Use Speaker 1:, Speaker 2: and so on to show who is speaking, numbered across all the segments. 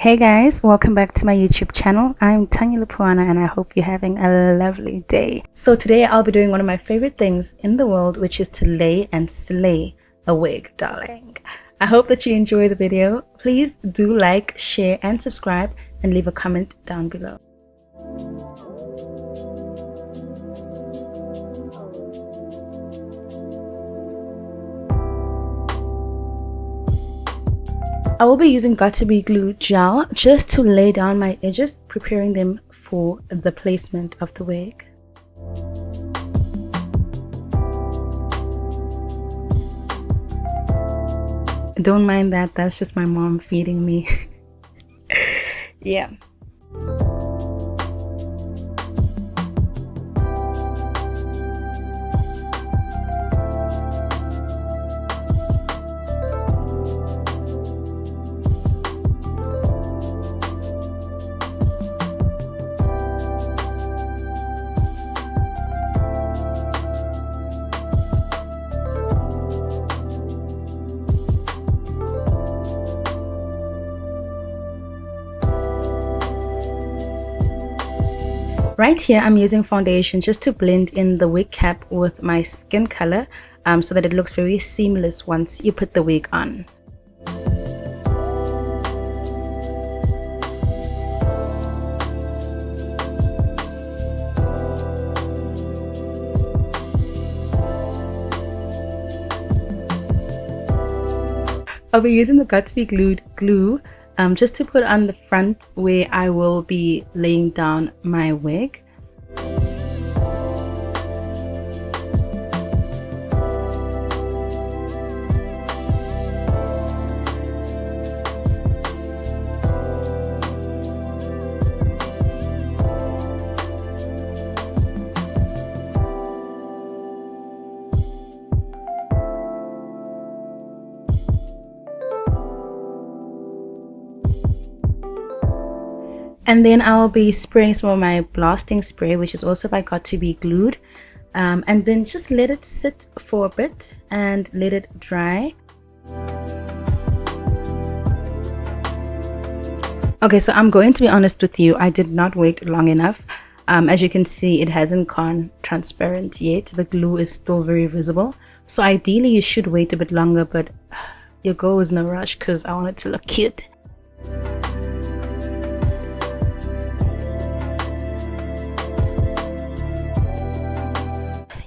Speaker 1: Hey guys, welcome back to my YouTube channel. I'm Tanya Lupuana and I hope you're having a lovely day. So today I'll be doing one of my favorite things in the world, which is to lay and slay a wig, darling. I hope that you enjoy the video. Please do like, share and subscribe and leave a comment down below. I will be using Got2b glue gel just to lay down my edges, preparing them for the placement of the wig. Don't mind that, that's just my mom feeding me. Yeah. Right here, I'm using foundation just to blend in the wig cap with my skin color so that it looks very seamless once you put the wig on. I'll be using the Got2b glued glue just to put on the front where I will be laying down my wig. And then I'll be spraying some of my blasting spray, which is also by Got2b glued, and then just let it sit for a bit and let it dry. Okay, so I'm going to be honest with you, I did not wait long enough. As you can see, it hasn't gone transparent yet. The glue is still very visible. So ideally you should wait a bit longer, but your girl was in a rush because I want it to look cute.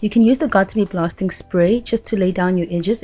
Speaker 1: You can use the Got2b blasting spray just to lay down your edges.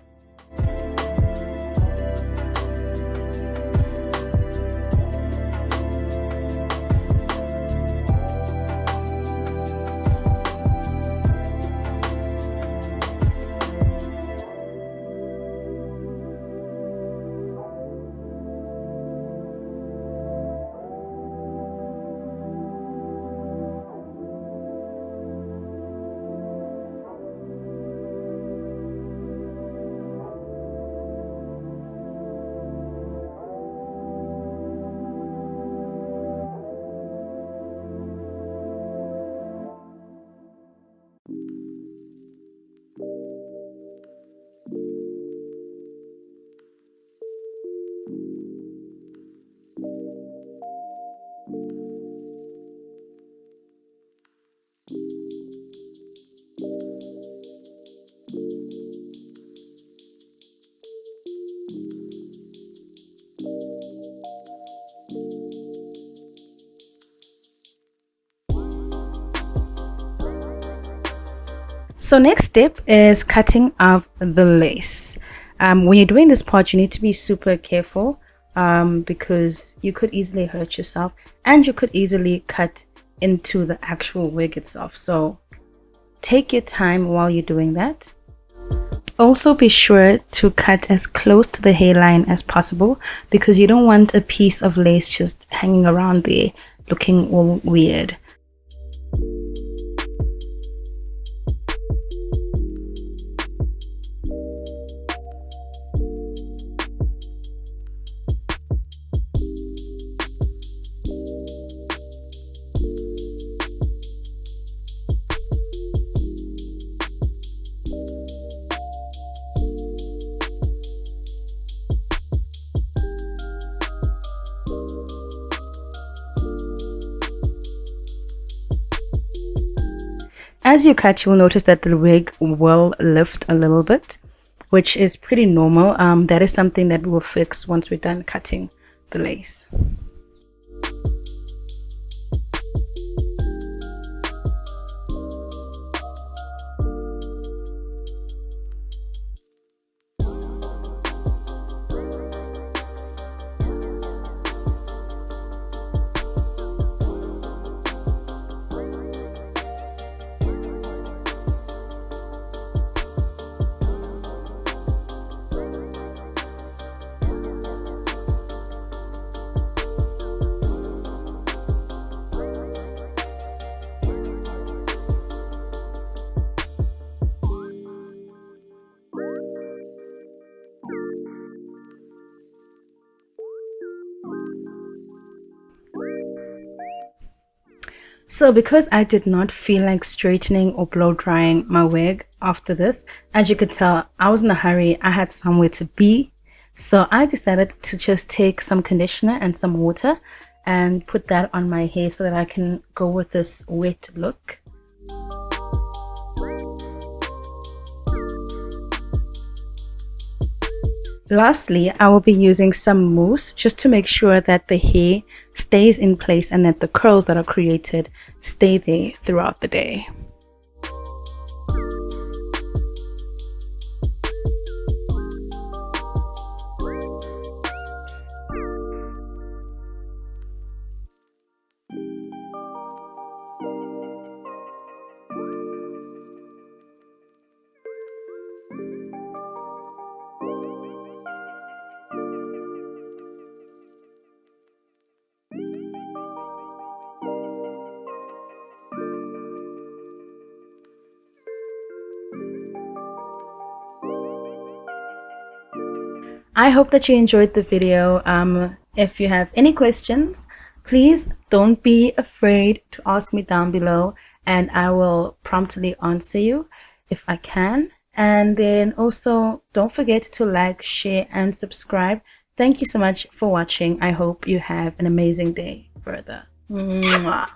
Speaker 1: So next step is cutting of the lace. When you're doing this part, you need to be super careful because you could easily hurt yourself and you could easily cut into the actual wig itself. So take your time while you're doing that. Also be sure to cut as close to the hairline as possible because you don't want a piece of lace just hanging around there looking all weird. As you cut, you'll notice that the wig will lift a little bit, which is pretty normal. That is something that we will fix once we're done cutting the lace. So because I did not feel like straightening or blow drying my wig after this, as you could tell, I was in a hurry. I had somewhere to be. So I decided to just take some conditioner and some water and put that on my hair so that I can go with this wet look. Lastly, I will be using some mousse just to make sure that the hair stays in place and that the curls that are created stay there throughout the day. I hope that you enjoyed the video. If you have any questions, please don't be afraid to ask me down below and I will promptly answer you if I can. And then also don't forget to like, share and subscribe. Thank you so much for watching. I hope you have an amazing day further. Mwah.